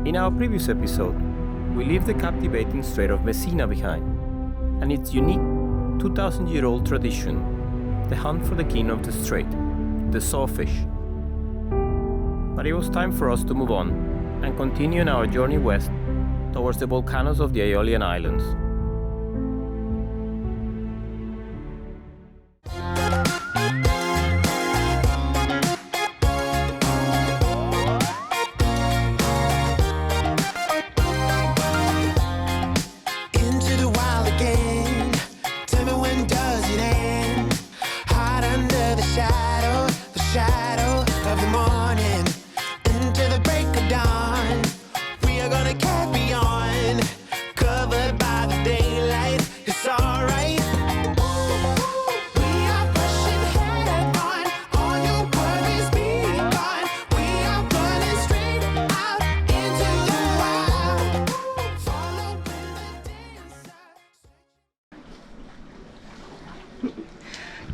In our previous episode, we leave the captivating Strait of Messina behind, and its unique 2,000-year-old tradition, the hunt for the king of the strait, the sawfish. But it was time for us to move on and continue on our journey west towards the volcanoes of the Aeolian Islands.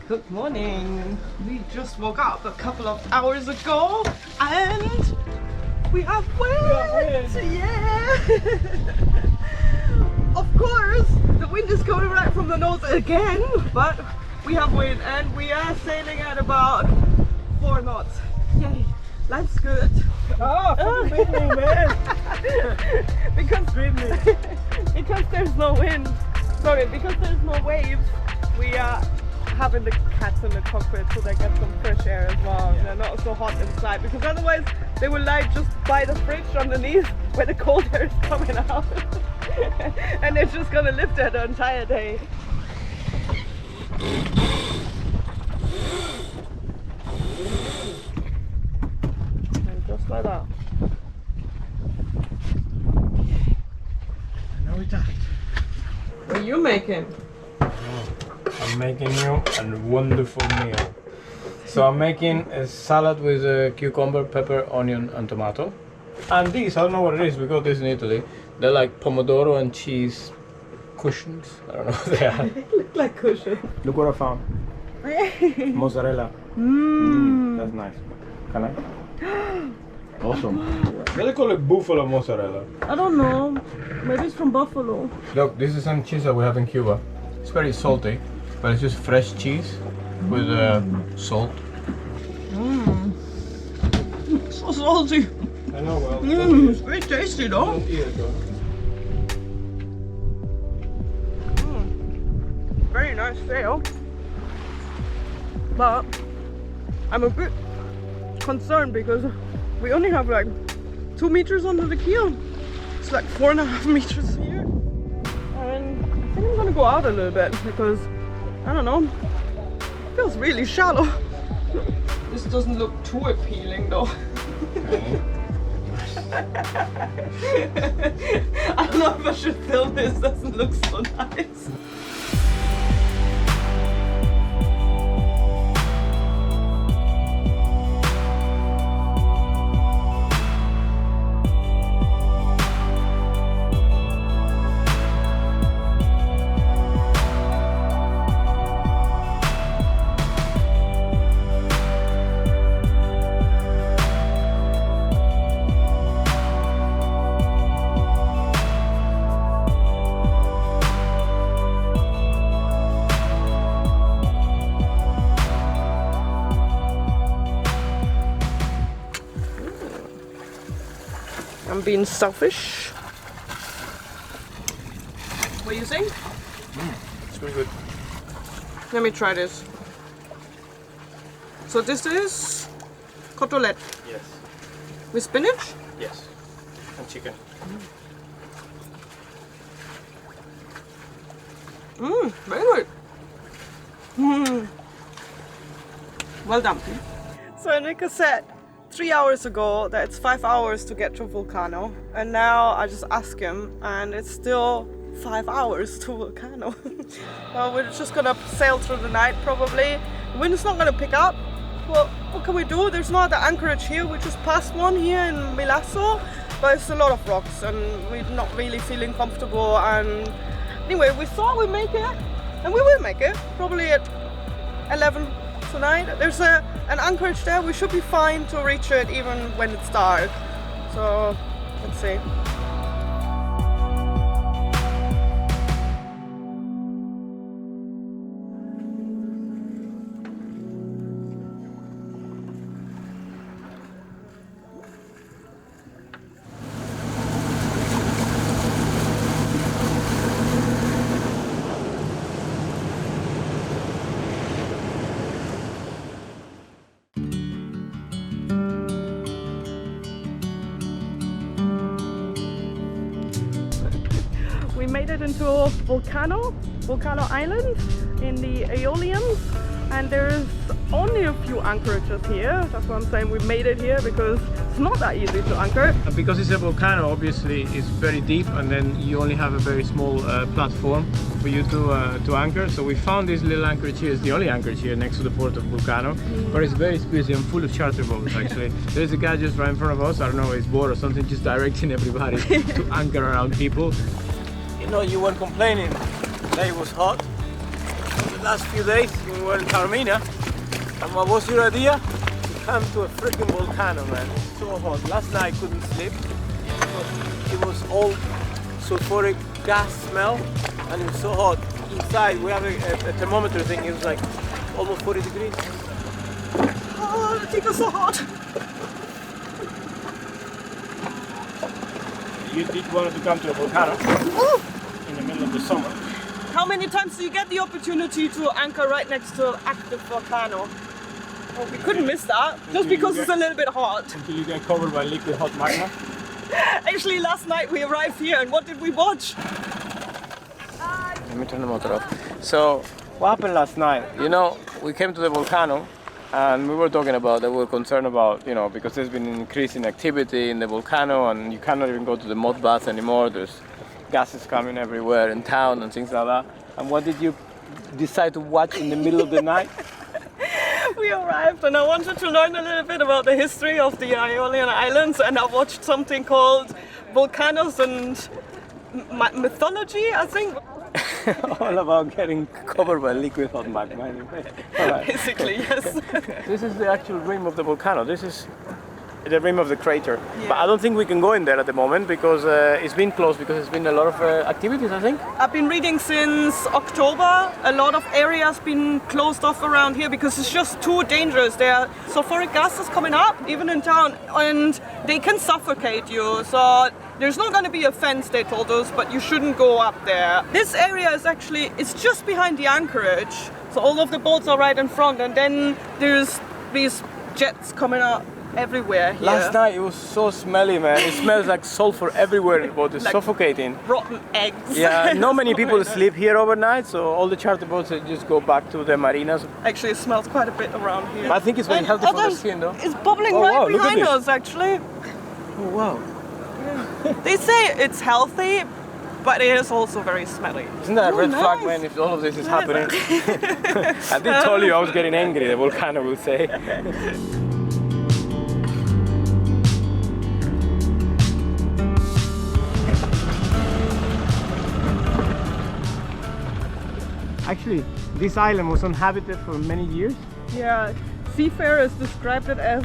Good morning. We just woke up a couple of hours ago and we have wind. Yeah. Of course, the wind is coming right from the north again, but we have wind and we are sailing at about 4 knots. Yay, life's good. Oh, dreaming, man. because there's no wind. Sorry, because there's no waves. We are having the cats in the cockpit so they get some fresh air as well. Yeah. They're not so hot inside, because otherwise they will lie just by the fridge underneath where the cold air is coming out. And they're just gonna live there the entire day. And just like that. I know that. What are you making? I'm making you a wonderful meal. So I'm making a salad with cucumber, pepper, onion and tomato. And these, I don't know what it is, we got this in Italy. They're like pomodoro and cheese cushions. I don't know what they are. They look like cushions. Look what I found. Mozzarella. That's nice. Can I? Awesome. What do they call it? Buffalo mozzarella. I don't know. Maybe it's from Buffalo. Look, this is some cheese that we have in Cuba. It's very salty, but it's just fresh cheese with salt. So salty. I know, well. It's very tasty though. Don't eat it, though. Very nice sail. But I'm a bit concerned because we only have like 2 meters under the keel. It's like 4.5 meters here. And I think I'm gonna go out a little bit because, I don't know, it feels really shallow. This doesn't look too appealing though. Okay. I don't know if I should film this, doesn't look so nice. I'm being selfish. What are you saying? It's very good. Let me try this. So this is cotolette. Yes. With spinach? Yes. And chicken. Very good. Well done. So Enrique said 3 hours ago that it's 5 hours to get to Volcano, and now I just asked him and it's still 5 hours to Volcano. Well, we're just gonna sail through the night probably. The wind is not gonna pick up. Well, what can we do? There's no other anchorage here. We just passed one here in Milazzo, but it's a lot of rocks and we're not really feeling comfortable. And anyway, we thought we'd make it, and we will make it probably at 11 tonight. There's an anchorage there. We should be fine to reach it even when it's dark. So Let's see. We made it into Volcano Island in the Aeolians, and there's only a few anchorages here. That's why I'm saying we made it here, because it's not that easy to anchor. And because it's a volcano, obviously it's very deep, and then you only have a very small platform for you to anchor. So we found this little anchorage here. It's the only anchorage here next to the port of Volcano, but it's very busy and full of charter boats actually. There's a guy just right in front of us, I don't know, he's bored or something, just directing everybody to anchor around people. You know, you were complaining that it was hot. The last few days we were in Taormina, and what was your idea? To come to a freaking volcano, man. It's so hot. Last night I couldn't sleep. It was all sulfuric gas smell, and it was so hot. Inside we have a thermometer thing, it was like almost 40 degrees. Oh, the thing is so hot. You did want to come to a volcano in the middle of the summer. How many times do you get the opportunity to anchor right next to an active volcano? Oh, we couldn't miss that, just because it's a little bit hot. Until you get covered by liquid hot magma. Actually, last night we arrived here, and what did we watch? Let me turn the motor off. So, what happened last night? You know, we came to the volcano, and we were talking about that we were concerned about, you know, because there's been an increase in activity in the volcano, and you cannot even go to the mud bath anymore. There's gases coming everywhere in town and things like that. And what did you decide to watch in the middle of the night? We arrived, and I wanted to learn a little bit about the history of the Aeolian Islands, and I watched something called Volcanoes and Mythology, I think. All about getting covered by liquid hot magma anyway. Right. Basically, yes. This is the actual rim of the volcano. This is the rim of the crater. Yeah. But I don't think we can go in there at the moment, because it's been closed, because there's been a lot of activities, I think. I've been reading since October. A lot of areas been closed off around here because it's just too dangerous. There are sulfuric gases coming up, even in town, and they can suffocate you. So there's not going to be a fence, they told us, but you shouldn't go up there. This area is actually, it's just behind the anchorage. So all of the boats are right in front, and then there's these jets coming up everywhere here. Last night it was so smelly, man. It smells like sulfur everywhere in the boat. It's Like suffocating. rotten eggs. Yeah, not many So people bad. sleep here overnight, so all the charter boats just go back to the marinas. Actually, it smells quite a bit around here. I think it's very And healthy for the others- skin, though. It's bubbling Oh, right wow, look at behind this. us, actually. Oh, wow. They say it's healthy, but it is also very smelly. Isn't that a red nice. flag, man, if all of this is happening? I did tell you I was getting angry, the volcano will say. Actually, this island was uninhabited for many years. Yeah, seafarers described it as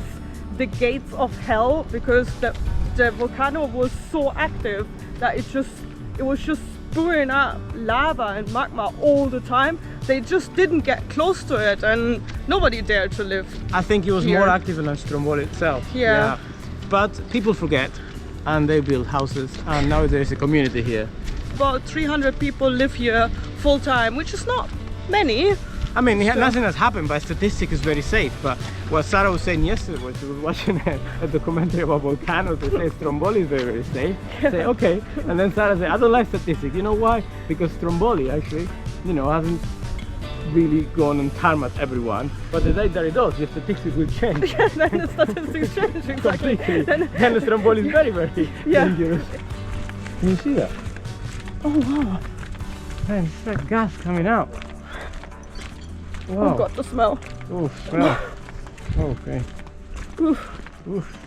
the gates of hell, because the volcano was so active that it was just spewing out lava and magma all the time. They just didn't get close to it, and nobody dared to live. I think it was Here. more active than Stromboli itself. Yeah. But people forget, and they build houses, and now there's a community here. About 300 people live here full time, which is not many. I mean, nothing has happened, but statistics is very safe. But what Sarah was saying yesterday was she was watching a documentary about volcanoes. They say Stromboli is very, very safe. Say, okay. And then Sarah said, I don't like statistics. You know why? Because Stromboli actually, you know, hasn't really gone and tarmac everyone. But the day that it does, the statistics will change. Then the statistics change, exactly. Completely. Then the Stromboli is very, very dangerous. Can you see that? Oh, wow. Man, it's that gas coming out. Wow. Oh god, the smell. Oh, smell. Okay. Oof. Oof.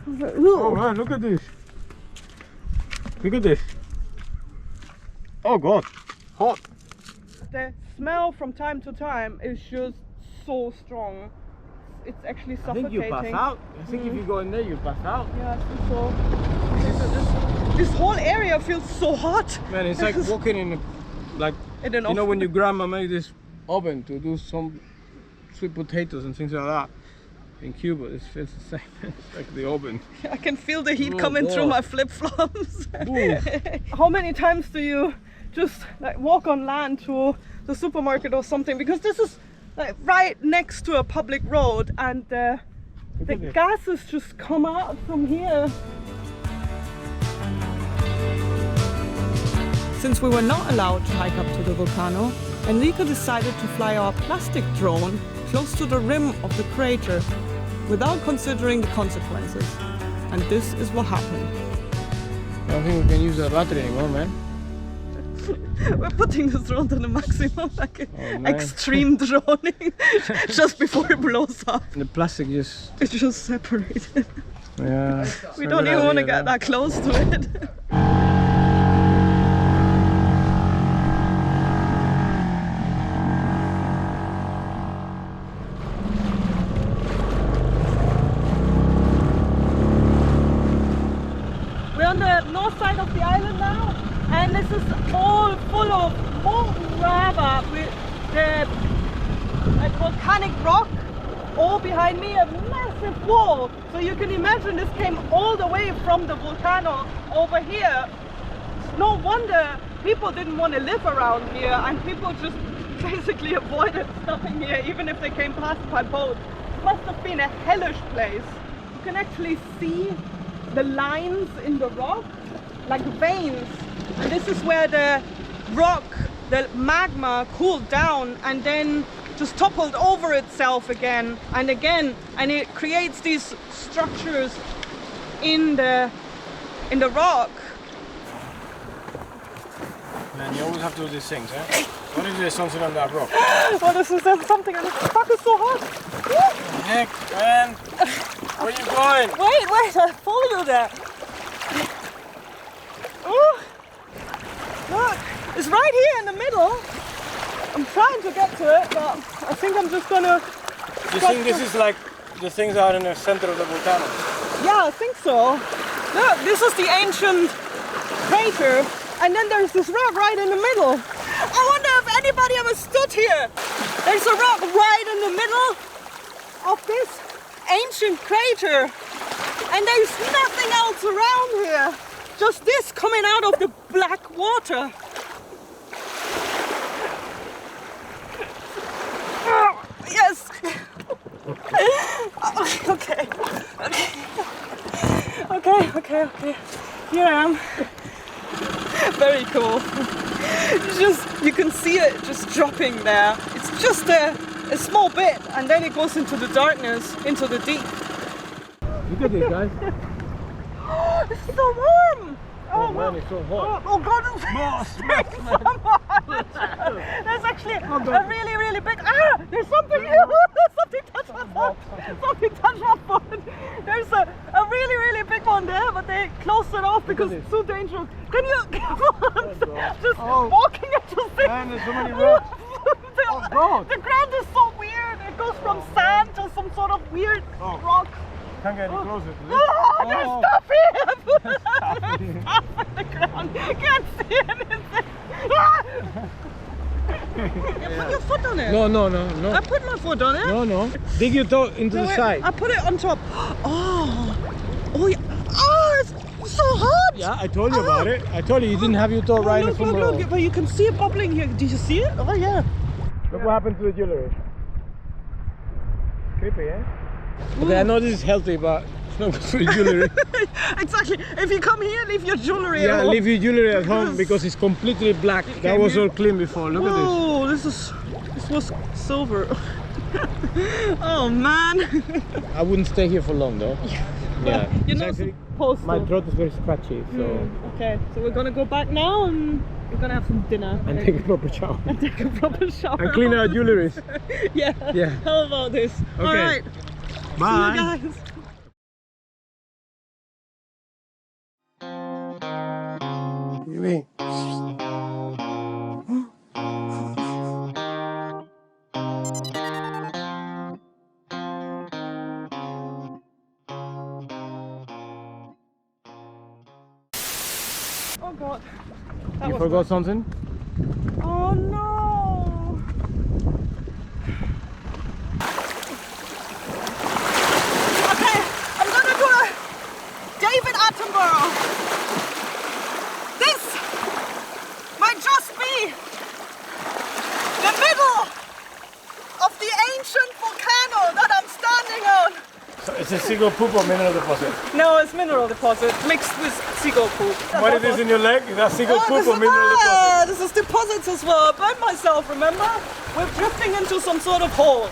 Ooh. Oh man, look at this. Look at this. Oh god. Hot. The smell from time to time is just so strong. it's actually I suffocating. think you pass out. I think if you go in there, you pass out. Yeah, I think so. This whole area feels so hot. Man, it's like walking in a, like, In an you know oven. when your grandma made this oven to do some sweet potatoes and things like that. In Cuba, it feels the same. It's like the oven. I can feel the heat Oh, coming through God. my flip-flops. Ooh. How many times do you just like walk on land to the supermarket or something? Because this is like right next to a public road, and the gases just come out from here. Since we were not allowed to hike up to the volcano, Enrique decided to fly our plastic drone close to the rim of the crater without considering the consequences. And this is what happened. I don't think we can use that battery anymore, man. We're putting the drone to the maximum, like man. extreme droning, just before it blows up. And the plastic just... It's just separated. Yeah. We don't even want to get that close to it. We're on the north side of the island now, and this is all full of molten lava with the volcanic rock all behind me, a massive wall. So you can imagine this came all the way from the volcano over here. It's no wonder people didn't want to live around here, and people just basically avoided stopping here even if they came past by boat. It must have been a hellish place. You can actually see the lines in the rock, like veins, and this is where the rock, the magma, cooled down and then just toppled over itself again, and it creates these structures in the rock. Man, you always have to do these things, eh? What if there's something on that rock? Oh, this is something, and the fuck is so hot. Heck, man! Where are you going? Wait, I follow you there. Oh, look, it's right here in the middle. I'm trying to get to it, but I think I'm just gonna... You think this is like the things out in the center of the volcano? Yeah, I think so. Look, this is the ancient crater, and then there's this rock right in the middle. I wonder if anybody ever stood here. There's a rock right in the middle of this ancient crater, and there's nothing else around here. Just this coming out of the black water. Oh, yes. Okay. Here I am. Very cool. You can see it just dropping there. It's just a small bit, and then it goes into the darkness, into the deep. Look at this, guys. It's so warm. Oh man, it's so hot. Oh god, there's actually a really big... Ah! There's something here! Something touched my foot! Something touched my foot! There's a really big one there, but they closed it off because it's too dangerous. Can you... Come on! Just walking into this... Man, there's so many rocks. Oh god! The ground is so weird! It goes from sand to some sort of weird rock. Can't get any closer to this. Oh, stop here! Stop on the ground. Can't see anything. Put your foot on it. No. I put my foot on it. No. Dig your toe into the side. I put it on top. Oh yeah. Oh, it's so hot. Yeah, I told you about it. I told you didn't have your toe right in the front. Look, but you can see it bubbling here. Do you see it? Oh yeah. Look what happened to the jewelry. Creepy, eh? Okay, I know this is healthy, but it's not good for your jewelry. Exactly. If you come here, leave your jewelry at home. Yeah, leave your jewelry at home because it's completely black. That was all clean before. Look at this. Oh, this was silver. Oh man. I wouldn't stay here for long though. Yeah. You're not supposed to. My throat is very scratchy, so. Okay, so we're gonna go back now and we're gonna have some dinner. And take a proper shower. And take a proper shower. And clean our jewelry. Yeah. How about this? Okay. Alright. Bye. See you guys. What do you mean? Oh God. That You was forgot something? Oh no! Okay, I'm gonna do a David Attenborough. This might just be the middle of the ancient volcano that I'm standing on. So it's a seagull poop or mineral deposit? No, it's mineral deposit mixed with seagull poop. What it is in your leg? Is that seagull poop or mineral deposit? This is deposits as well. I burned myself, remember? We're drifting into some sort of hole.